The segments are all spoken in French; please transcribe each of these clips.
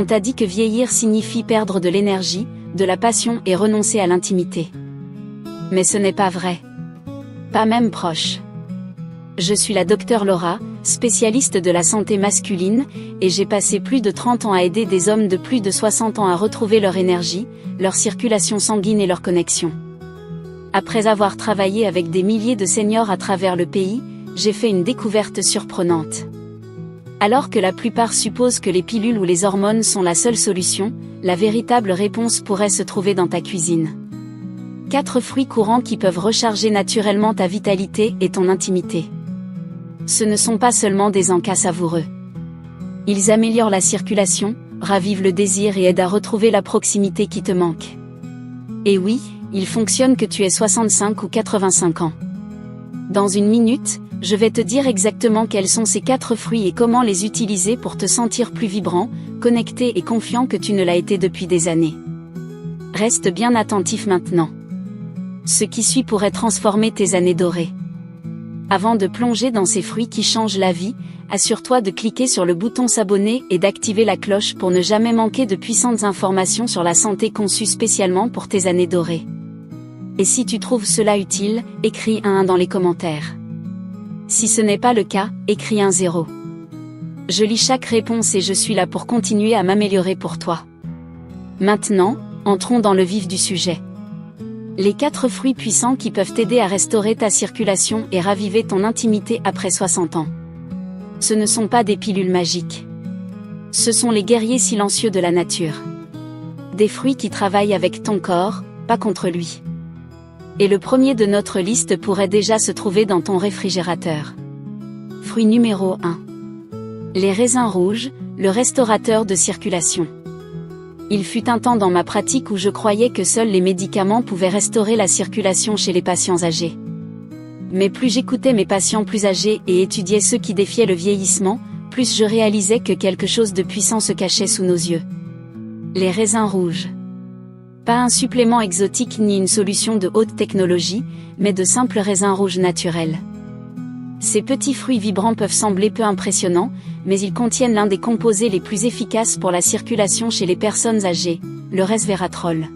On t'a dit que vieillir signifie perdre de l'énergie, de la passion et renoncer à l'intimité. Mais ce n'est pas vrai. Pas même proche. Je suis la docteure Laura, spécialiste de la santé masculine, et j'ai passé plus de 30 ans à aider des hommes de plus de 60 ans à retrouver leur énergie, leur circulation sanguine et leur connexion. Après avoir travaillé avec des milliers de seniors à travers le pays, j'ai fait une découverte surprenante. Alors que la plupart supposent que les pilules ou les hormones sont la seule solution, la véritable réponse pourrait se trouver dans ta cuisine. 4 fruits courants qui peuvent recharger naturellement ta vitalité et ton intimité. Ce ne sont pas seulement des encas savoureux. Ils améliorent la circulation, ravivent le désir et aident à retrouver la proximité qui te manque. Et oui, ils fonctionnent que tu aies 65 ou 85 ans. Dans une minute, je vais te dire exactement quels sont ces 4 fruits et comment les utiliser pour te sentir plus vibrant, connecté et confiant que tu ne l'as été depuis des années. Reste bien attentif maintenant. Ce qui suit pourrait transformer tes années dorées. Avant de plonger dans ces fruits qui changent la vie, assure-toi de cliquer sur le bouton s'abonner et d'activer la cloche pour ne jamais manquer de puissantes informations sur la santé conçues spécialement pour tes années dorées. Et si tu trouves cela utile, écris un 1 dans les commentaires. Si ce n'est pas le cas, écris un 0. Je lis chaque réponse et je suis là pour continuer à m'améliorer pour toi. Maintenant, entrons dans le vif du sujet. Les 4 fruits puissants qui peuvent t'aider à restaurer ta circulation et raviver ton intimité après 60 ans. Ce ne sont pas des pilules magiques. Ce sont les guerriers silencieux de la nature. Des fruits qui travaillent avec ton corps, pas contre lui. Et le premier de notre liste pourrait déjà se trouver dans ton réfrigérateur. Fruit numéro 1. Les raisins rouges, le restaurateur de circulation. Il fut un temps dans ma pratique où je croyais que seuls les médicaments pouvaient restaurer la circulation chez les patients âgés. Mais plus j'écoutais mes patients plus âgés et étudiais ceux qui défiaient le vieillissement, plus je réalisais que quelque chose de puissant se cachait sous nos yeux. Les raisins rouges. Pas un supplément exotique ni une solution de haute technologie, mais de simples raisins rouges naturels. Ces petits fruits vibrants peuvent sembler peu impressionnants, mais ils contiennent l'un des composés les plus efficaces pour la circulation chez les personnes âgées, le resveratrol.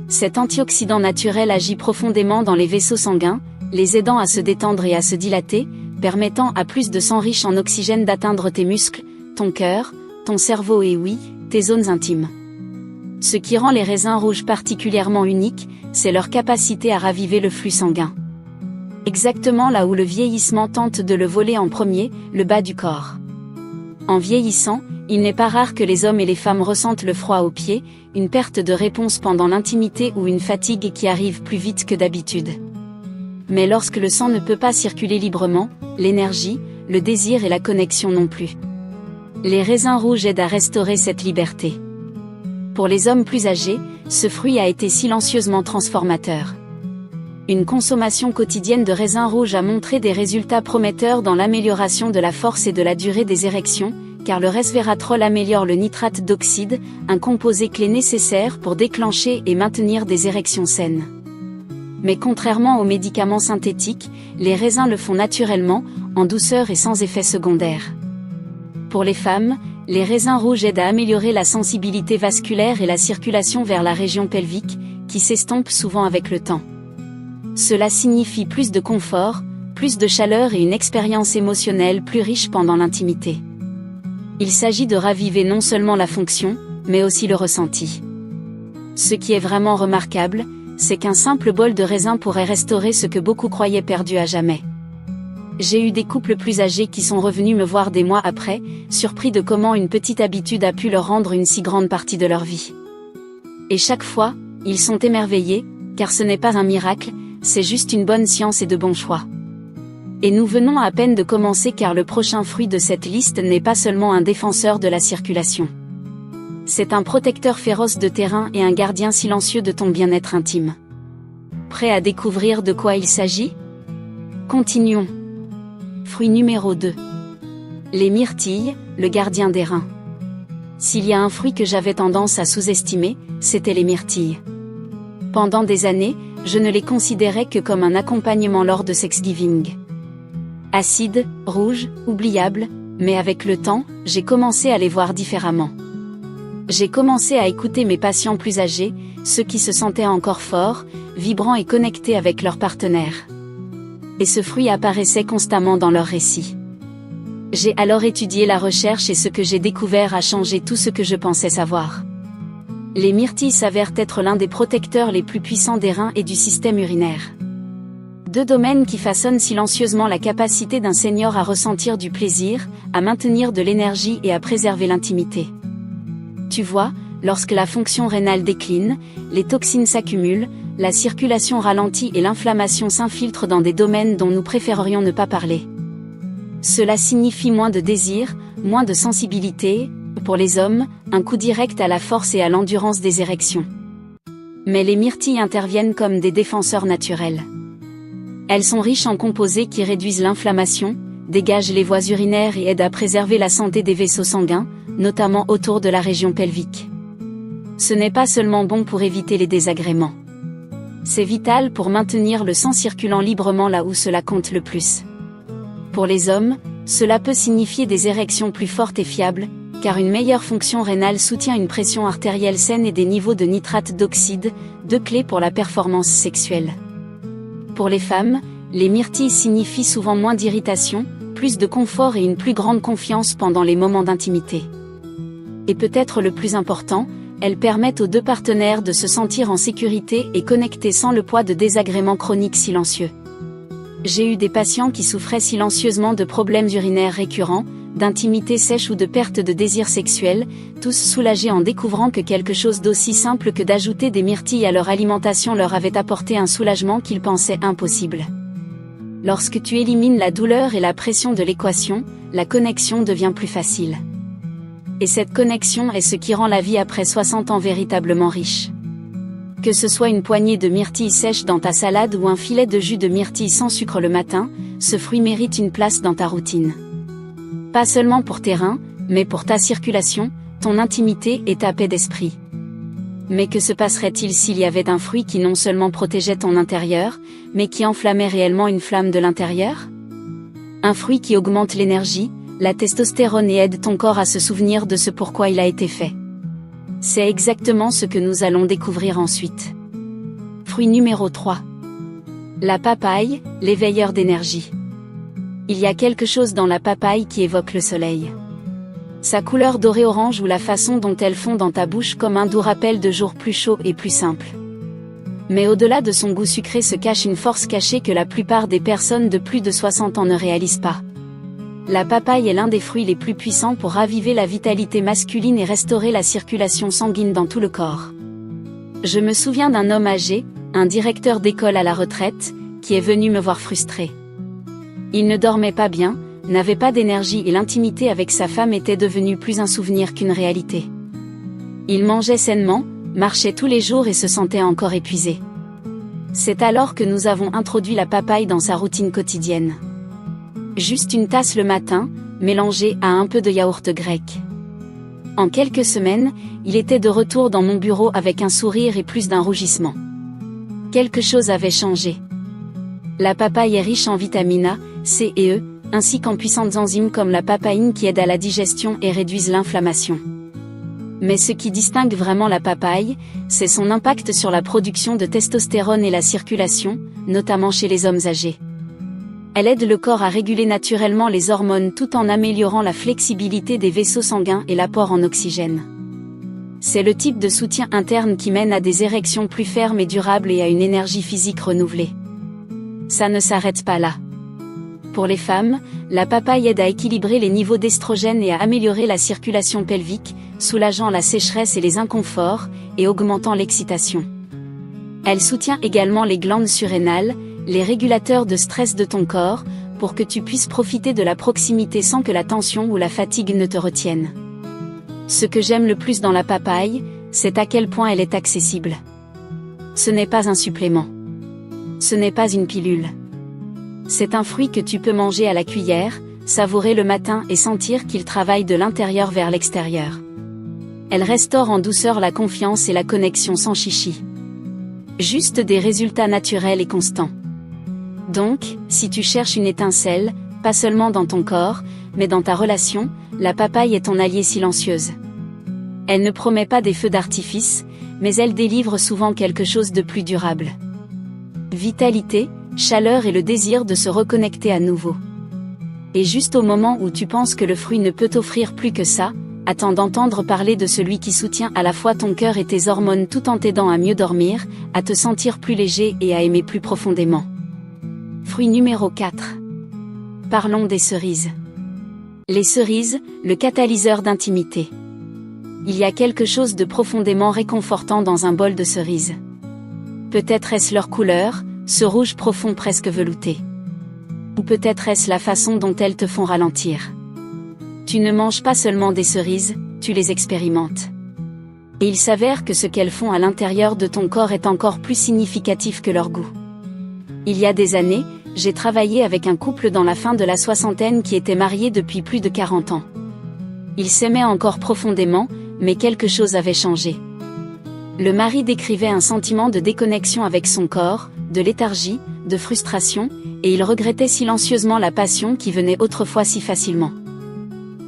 Cet antioxydant naturel agit profondément dans les vaisseaux sanguins, les aidant à se détendre et à se dilater, permettant à plus de sang riche en oxygène d'atteindre tes muscles, ton cœur, ton cerveau et oui, tes zones intimes. Ce qui rend les raisins rouges particulièrement uniques, c'est leur capacité à raviver le flux sanguin. Exactement là où le vieillissement tente de le voler en premier, le bas du corps. En vieillissant, il n'est pas rare que les hommes et les femmes ressentent le froid aux pieds, une perte de réponse pendant l'intimité ou une fatigue qui arrive plus vite que d'habitude. Mais lorsque le sang ne peut pas circuler librement, l'énergie, le désir et la connexion non plus. Les raisins rouges aident à restaurer cette liberté. Pour les hommes plus âgés, ce fruit a été silencieusement transformateur. Une consommation quotidienne de raisins rouges a montré des résultats prometteurs dans l'amélioration de la force et de la durée des érections, car le resveratrol améliore le nitrate d'oxyde, un composé clé nécessaire pour déclencher et maintenir des érections saines. Mais contrairement aux médicaments synthétiques, les raisins le font naturellement, en douceur et sans effet secondaire. Pour les femmes, les raisins rouges aident à améliorer la sensibilité vasculaire et la circulation vers la région pelvique, qui s'estompe souvent avec le temps. Cela signifie plus de confort, plus de chaleur et une expérience émotionnelle plus riche pendant l'intimité. Il s'agit de raviver non seulement la fonction, mais aussi le ressenti. Ce qui est vraiment remarquable, c'est qu'un simple bol de raisin pourrait restaurer ce que beaucoup croyaient perdu à jamais. J'ai eu des couples plus âgés qui sont revenus me voir des mois après, surpris de comment une petite habitude a pu leur rendre une si grande partie de leur vie. Et chaque fois, ils sont émerveillés, car ce n'est pas un miracle, c'est juste une bonne science et de bons choix. Et nous venons à peine de commencer car le prochain fruit de cette liste n'est pas seulement un défenseur de la circulation. C'est un protecteur féroce de terrain et un gardien silencieux de ton bien-être intime. Prêt à découvrir de quoi il s'agit ? Continuons. Fruit numéro 2. Les myrtilles, le gardien des reins. S'il y a un fruit que j'avais tendance à sous-estimer, c'était les myrtilles. Pendant des années, je ne les considérais que comme un accompagnement lors de Thanksgiving. Acides, rouges, oubliables, mais avec le temps, j'ai commencé à les voir différemment. J'ai commencé à écouter mes patients plus âgés, ceux qui se sentaient encore forts, vibrants et connectés avec leur partenaire. Et ce fruit apparaissait constamment dans leurs récits. J'ai alors étudié la recherche et ce que j'ai découvert a changé tout ce que je pensais savoir. Les myrtilles s'avèrent être l'un des protecteurs les plus puissants des reins et du système urinaire. Deux domaines qui façonnent silencieusement la capacité d'un senior à ressentir du plaisir, à maintenir de l'énergie et à préserver l'intimité. Tu vois, lorsque la fonction rénale décline, les toxines s'accumulent, la circulation ralentit et l'inflammation s'infiltre dans des domaines dont nous préférerions ne pas parler. Cela signifie moins de désir, moins de sensibilité, pour les hommes, un coup direct à la force et à l'endurance des érections. Mais les myrtilles interviennent comme des défenseurs naturels. Elles sont riches en composés qui réduisent l'inflammation, dégagent les voies urinaires et aident à préserver la santé des vaisseaux sanguins, notamment autour de la région pelvique. Ce n'est pas seulement bon pour éviter les désagréments. C'est vital pour maintenir le sang circulant librement là où cela compte le plus. Pour les hommes, cela peut signifier des érections plus fortes et fiables, car une meilleure fonction rénale soutient une pression artérielle saine et des niveaux de nitrate d'oxyde, deux clés pour la performance sexuelle. Pour les femmes, les myrtilles signifient souvent moins d'irritation, plus de confort et une plus grande confiance pendant les moments d'intimité. Et peut-être le plus important, elles permettent aux deux partenaires de se sentir en sécurité et connectés sans le poids de désagréments chroniques silencieux. J'ai eu des patients qui souffraient silencieusement de problèmes urinaires récurrents, d'intimité sèche ou de perte de désir sexuel, tous soulagés en découvrant que quelque chose d'aussi simple que d'ajouter des myrtilles à leur alimentation leur avait apporté un soulagement qu'ils pensaient impossible. Lorsque tu élimines la douleur et la pression de l'équation, la connexion devient plus facile. Et cette connexion est ce qui rend la vie après 60 ans véritablement riche. Que ce soit une poignée de myrtilles sèches dans ta salade ou un filet de jus de myrtille sans sucre le matin, ce fruit mérite une place dans ta routine. Pas seulement pour tes reins, mais pour ta circulation, ton intimité et ta paix d'esprit. Mais que se passerait-il s'il y avait un fruit qui non seulement protégeait ton intérieur, mais qui enflammait réellement une flamme de l'intérieur ? Un fruit qui augmente l'énergie, la testostérone et aide ton corps à se souvenir de ce pourquoi il a été fait. C'est exactement ce que nous allons découvrir ensuite. Fruit numéro 3. La papaye, l'éveilleur d'énergie. Il y a quelque chose dans la papaye qui évoque le soleil. Sa couleur dorée-orange ou la façon dont elle fond dans ta bouche comme un doux rappel de jours plus chauds et plus simples. Mais au-delà de son goût sucré se cache une force cachée que la plupart des personnes de plus de 60 ans ne réalisent pas. La papaye est l'un des fruits les plus puissants pour raviver la vitalité masculine et restaurer la circulation sanguine dans tout le corps. Je me souviens d'un homme âgé, un directeur d'école à la retraite, qui est venu me voir frustré. Il ne dormait pas bien, n'avait pas d'énergie et l'intimité avec sa femme était devenue plus un souvenir qu'une réalité. Il mangeait sainement, marchait tous les jours et se sentait encore épuisé. C'est alors que nous avons introduit la papaye dans sa routine quotidienne. Juste une tasse le matin, mélangée à un peu de yaourt grec. En quelques semaines, il était de retour dans mon bureau avec un sourire et plus d'un rougissement. Quelque chose avait changé. La papaye est riche en vitamines A, C et E, ainsi qu'en puissantes enzymes comme la papaïne qui aident à la digestion et réduisent l'inflammation. Mais ce qui distingue vraiment la papaye, c'est son impact sur la production de testostérone et la circulation, notamment chez les hommes âgés. Elle aide le corps à réguler naturellement les hormones tout en améliorant la flexibilité des vaisseaux sanguins et l'apport en oxygène. C'est le type de soutien interne qui mène à des érections plus fermes et durables et à une énergie physique renouvelée. Ça ne s'arrête pas là. Pour les femmes, la papaye aide à équilibrer les niveaux d'estrogène et à améliorer la circulation pelvique, soulageant la sécheresse et les inconforts, et augmentant l'excitation. Elle soutient également les glandes surrénales, les régulateurs de stress de ton corps, pour que tu puisses profiter de la proximité sans que la tension ou la fatigue ne te retiennent. Ce que j'aime le plus dans la papaye, c'est à quel point elle est accessible. Ce n'est pas un supplément. Ce n'est pas une pilule. C'est un fruit que tu peux manger à la cuillère, savourer le matin et sentir qu'il travaille de l'intérieur vers l'extérieur. Elle restaure en douceur la confiance et la connexion sans chichi. Juste des résultats naturels et constants. Donc, si tu cherches une étincelle, pas seulement dans ton corps, mais dans ta relation, la papaye est ton alliée silencieuse. Elle ne promet pas des feux d'artifice, mais elle délivre souvent quelque chose de plus durable. Vitalité, chaleur et le désir de se reconnecter à nouveau. Et juste au moment où tu penses que le fruit ne peut t'offrir plus que ça, attends d'entendre parler de celui qui soutient à la fois ton cœur et tes hormones tout en t'aidant à mieux dormir, à te sentir plus léger et à aimer plus profondément. Fruit numéro 4. Parlons des cerises. Les cerises, le catalyseur d'intimité. Il y a quelque chose de profondément réconfortant dans un bol de cerises. Peut-être est-ce leur couleur, ce rouge profond presque velouté. Ou peut-être est-ce la façon dont elles te font ralentir. Tu ne manges pas seulement des cerises, tu les expérimentes. Et il s'avère que ce qu'elles font à l'intérieur de ton corps est encore plus significatif que leur goût. Il y a des années, j'ai travaillé avec un couple dans la fin de la soixantaine qui était marié depuis plus de 40 ans. Ils s'aimaient encore profondément, mais quelque chose avait changé. Le mari décrivait un sentiment de déconnexion avec son corps, de léthargie, de frustration, et il regrettait silencieusement la passion qui venait autrefois si facilement.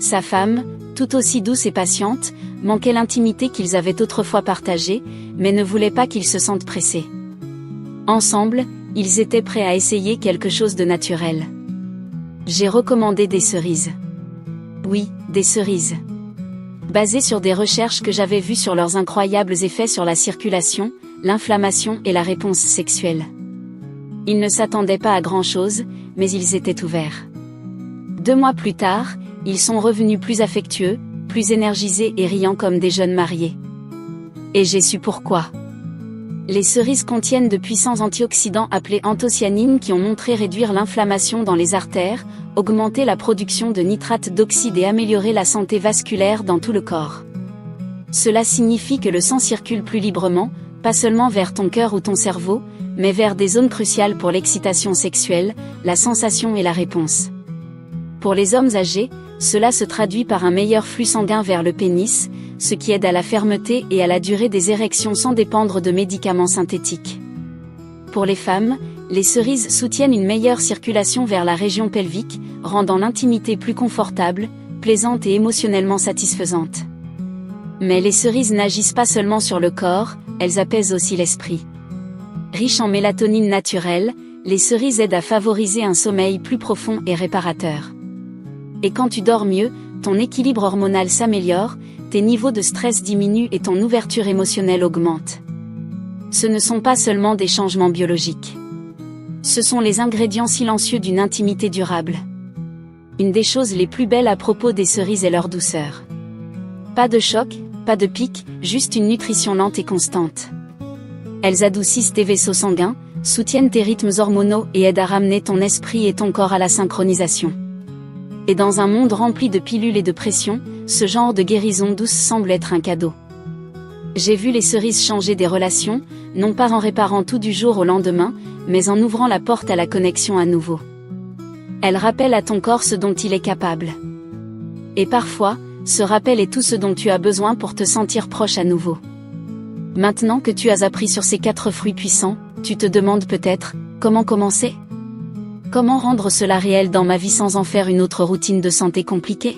Sa femme, tout aussi douce et patiente, manquait l'intimité qu'ils avaient autrefois partagée, mais ne voulait pas qu'ils se sentent pressés. Ensemble, ils étaient prêts à essayer quelque chose de naturel. J'ai recommandé des cerises. Oui, des cerises. Basées sur des recherches que j'avais vues sur leurs incroyables effets sur la circulation, l'inflammation et la réponse sexuelle. Ils ne s'attendaient pas à grand-chose, mais ils étaient ouverts. 2 mois plus tard, ils sont revenus plus affectueux, plus énergisés et riants comme des jeunes mariés. Et j'ai su pourquoi. Les cerises contiennent de puissants antioxydants appelés anthocyanines qui ont montré réduire l'inflammation dans les artères, augmenter la production de nitrate d'oxyde et améliorer la santé vasculaire dans tout le corps. Cela signifie que le sang circule plus librement, pas seulement vers ton cœur ou ton cerveau, mais vers des zones cruciales pour l'excitation sexuelle, la sensation et la réponse. Pour les hommes âgés, cela se traduit par un meilleur flux sanguin vers le pénis, ce qui aide à la fermeté et à la durée des érections sans dépendre de médicaments synthétiques. Pour les femmes, les cerises soutiennent une meilleure circulation vers la région pelvique, rendant l'intimité plus confortable, plaisante et émotionnellement satisfaisante. Mais les cerises n'agissent pas seulement sur le corps, elles apaisent aussi l'esprit. Riches en mélatonine naturelle, les cerises aident à favoriser un sommeil plus profond et réparateur. Et quand tu dors mieux, ton équilibre hormonal s'améliore, tes niveaux de stress diminuent et ton ouverture émotionnelle augmente. Ce ne sont pas seulement des changements biologiques. Ce sont les ingrédients silencieux d'une intimité durable. Une des choses les plus belles à propos des cerises est leur douceur. Pas de choc, pas de pic, juste une nutrition lente et constante. Elles adoucissent tes vaisseaux sanguins, soutiennent tes rythmes hormonaux et aident à ramener ton esprit et ton corps à la synchronisation. Et dans un monde rempli de pilules et de pression, ce genre de guérison douce semble être un cadeau. J'ai vu les cerises changer des relations, non pas en réparant tout du jour au lendemain, mais en ouvrant la porte à la connexion à nouveau. Elles rappellent à ton corps ce dont il est capable. Et parfois, ce rappel est tout ce dont tu as besoin pour te sentir proche à nouveau. Maintenant que tu as appris sur ces 4 fruits puissants, tu te demandes peut-être, comment commencer ? Comment rendre cela réel dans ma vie sans en faire une autre routine de santé compliquée ?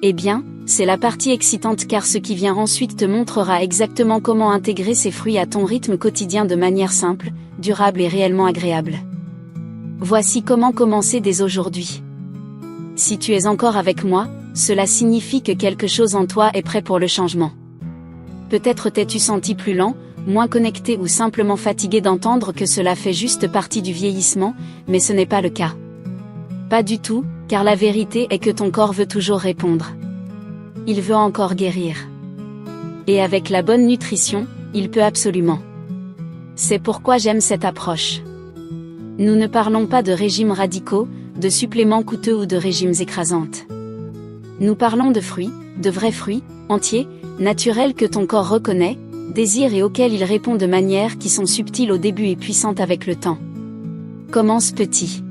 Eh bien, c'est la partie excitante car ce qui vient ensuite te montrera exactement comment intégrer ces fruits à ton rythme quotidien de manière simple, durable et réellement agréable. Voici comment commencer dès aujourd'hui. Si tu es encore avec moi, cela signifie que quelque chose en toi est prêt pour le changement. Peut-être t'es-tu senti plus lent, moins connecté ou simplement fatigué d'entendre que cela fait juste partie du vieillissement, mais ce n'est pas le cas. Pas du tout, car la vérité est que ton corps veut toujours répondre. Il veut encore guérir. Et avec la bonne nutrition, il peut absolument. C'est pourquoi j'aime cette approche. Nous ne parlons pas de régimes radicaux, de suppléments coûteux ou de régimes écrasantes. Nous parlons de fruits, de vrais fruits, entiers, naturels que ton corps reconnaît, désire et auxquels il répond de manières qui sont subtiles au début et puissantes avec le temps. Commence petit.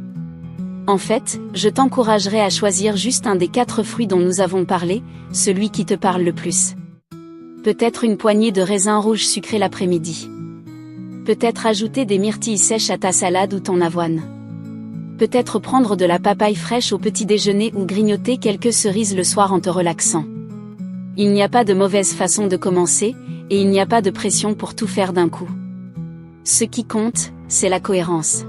En fait, je t'encouragerais à choisir juste un des 4 fruits dont nous avons parlé, celui qui te parle le plus. Peut-être une poignée de raisins rouges sucrés l'après-midi. Peut-être ajouter des myrtilles sèches à ta salade ou ton avoine. Peut-être prendre de la papaye fraîche au petit déjeuner ou grignoter quelques cerises le soir en te relaxant. Il n'y a pas de mauvaise façon de commencer, et il n'y a pas de pression pour tout faire d'un coup. Ce qui compte, c'est la cohérence.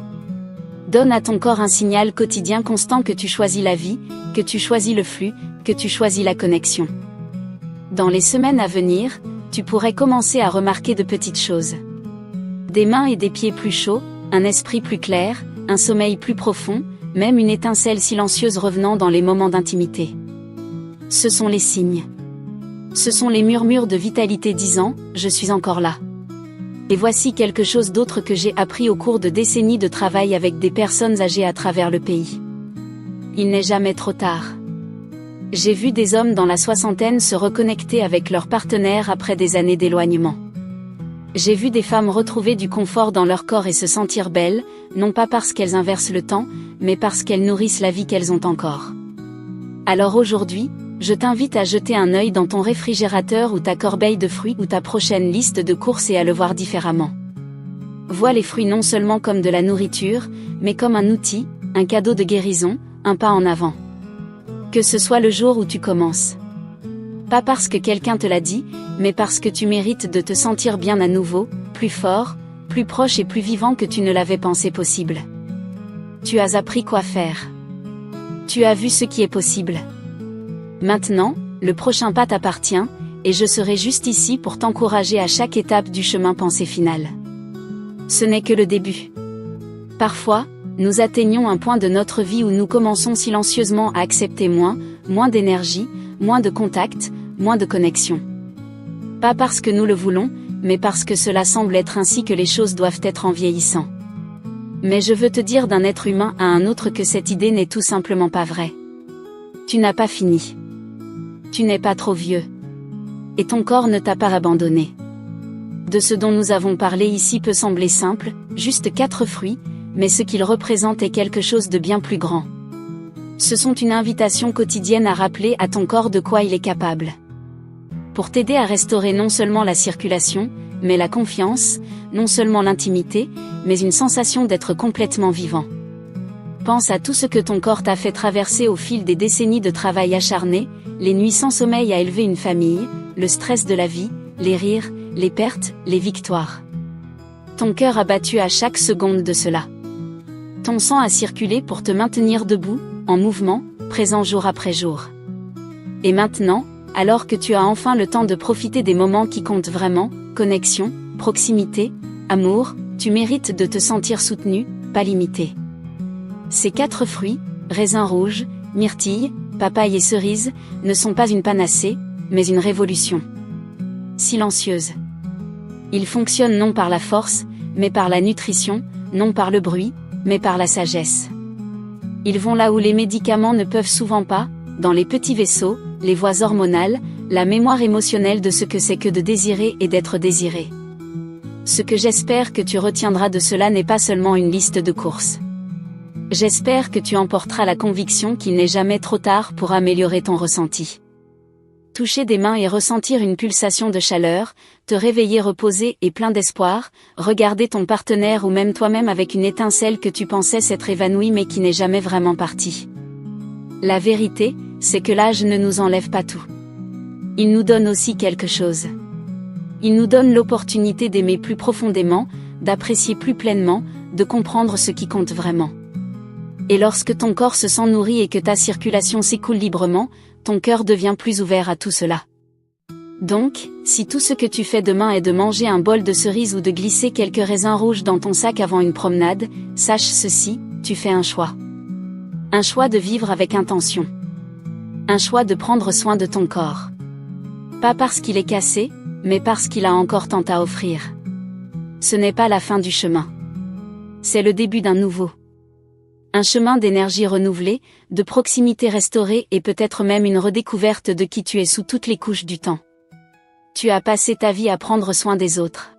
Donne à ton corps un signal quotidien constant que tu choisis la vie, que tu choisis le flux, que tu choisis la connexion. Dans les semaines à venir, tu pourrais commencer à remarquer de petites choses. Des mains et des pieds plus chauds, un esprit plus clair, un sommeil plus profond, même une étincelle silencieuse revenant dans les moments d'intimité. Ce sont les signes. Ce sont les murmures de vitalité disant « Je suis encore là ». Et voici quelque chose d'autre que j'ai appris au cours de décennies de travail avec des personnes âgées à travers le pays. Il n'est jamais trop tard. J'ai vu des hommes dans la soixantaine se reconnecter avec leur partenaire après des années d'éloignement. J'ai vu des femmes retrouver du confort dans leur corps et se sentir belles, non pas parce qu'elles inversent le temps, mais parce qu'elles nourrissent la vie qu'elles ont encore. Alors aujourd'hui, je t'invite à jeter un œil dans ton réfrigérateur ou ta corbeille de fruits ou ta prochaine liste de courses et à le voir différemment. Vois les fruits non seulement comme de la nourriture, mais comme un outil, un cadeau de guérison, un pas en avant. Que ce soit le jour où tu commences. Pas parce que quelqu'un te l'a dit, mais parce que tu mérites de te sentir bien à nouveau, plus fort, plus proche et plus vivant que tu ne l'avais pensé possible. Tu as appris quoi faire. Tu as vu ce qui est possible. Maintenant, le prochain pas t'appartient, et je serai juste ici pour t'encourager à chaque étape du chemin pensée final. Ce n'est que le début. Parfois, nous atteignons un point de notre vie où nous commençons silencieusement à accepter moins d'énergie, moins de contact, moins de connexion. Pas parce que nous le voulons, mais parce que cela semble être ainsi que les choses doivent être en vieillissant. Mais je veux te dire d'un être humain à un autre que cette idée n'est tout simplement pas vraie. Tu n'as pas fini. Tu n'es pas trop vieux. Et ton corps ne t'a pas abandonné. De ce dont nous avons parlé ici peut sembler simple, juste 4 fruits, mais ce qu'ils représentent est quelque chose de bien plus grand. Ce sont une invitation quotidienne à rappeler à ton corps de quoi il est capable. Pour t'aider à restaurer non seulement la circulation, mais la confiance, non seulement l'intimité, mais une sensation d'être complètement vivant. Pense à tout ce que ton corps t'a fait traverser au fil des décennies de travail acharné, les nuits sans sommeil à élever une famille, le stress de la vie, les rires, les pertes, les victoires. Ton cœur a battu à chaque seconde de cela. Ton sang a circulé pour te maintenir debout, en mouvement, présent jour après jour. Et maintenant, alors que tu as enfin le temps de profiter des moments qui comptent vraiment, connexion, proximité, amour, tu mérites de te sentir soutenu, pas limité. Ces 4 fruits, raisin rouge, myrtille, papaye et cerise, ne sont pas une panacée, mais une révolution. Silencieuse. Ils fonctionnent non par la force, mais par la nutrition, non par le bruit, mais par la sagesse. Ils vont là où les médicaments ne peuvent souvent pas, dans les petits vaisseaux, les voies hormonales, la mémoire émotionnelle de ce que c'est que de désirer et d'être désiré. Ce que j'espère que tu retiendras de cela n'est pas seulement une liste de courses. J'espère que tu emporteras la conviction qu'il n'est jamais trop tard pour améliorer ton ressenti. Toucher des mains et ressentir une pulsation de chaleur, te réveiller reposé et plein d'espoir, regarder ton partenaire ou même toi-même avec une étincelle que tu pensais s'être évanouie mais qui n'est jamais vraiment partie. La vérité, c'est que l'âge ne nous enlève pas tout. Il nous donne aussi quelque chose. Il nous donne l'opportunité d'aimer plus profondément, d'apprécier plus pleinement, de comprendre ce qui compte vraiment. Et lorsque ton corps se sent nourri et que ta circulation s'écoule librement, ton cœur devient plus ouvert à tout cela. Donc, si tout ce que tu fais demain est de manger un bol de cerises ou de glisser quelques raisins rouges dans ton sac avant une promenade, sache ceci, tu fais un choix. Un choix de vivre avec intention. Un choix de prendre soin de ton corps. Pas parce qu'il est cassé, mais parce qu'il a encore tant à offrir. Ce n'est pas la fin du chemin. C'est le début d'un nouveau. Un chemin d'énergie renouvelée, de proximité restaurée et peut-être même une redécouverte de qui tu es sous toutes les couches du temps. Tu as passé ta vie à prendre soin des autres.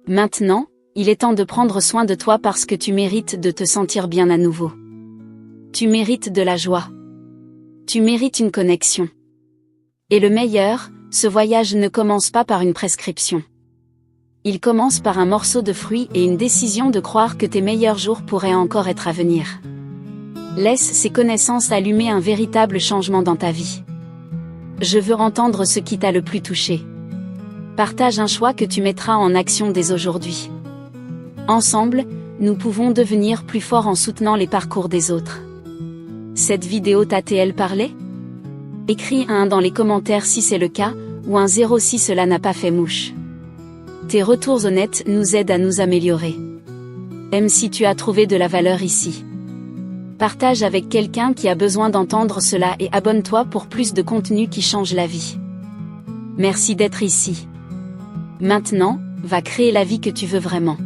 Maintenant, il est temps de prendre soin de toi parce que tu mérites de te sentir bien à nouveau. Tu mérites de la joie. Tu mérites une connexion. Et le meilleur, ce voyage ne commence pas par une prescription. Il commence par un morceau de fruit et une décision de croire que tes meilleurs jours pourraient encore être à venir. Laisse ces connaissances allumer un véritable changement dans ta vie. Je veux entendre ce qui t'a le plus touché. Partage un choix que tu mettras en action dès aujourd'hui. Ensemble, nous pouvons devenir plus forts en soutenant les parcours des autres. Cette vidéo t'a-t-elle parlé? Écris un 1 dans les commentaires si c'est le cas, ou un 0 si cela n'a pas fait mouche. Tes retours honnêtes nous aident à nous améliorer. Aime si tu as trouvé de la valeur ici. Partage avec quelqu'un qui a besoin d'entendre cela et abonne-toi pour plus de contenu qui change la vie. Merci d'être ici. Maintenant, va créer la vie que tu veux vraiment.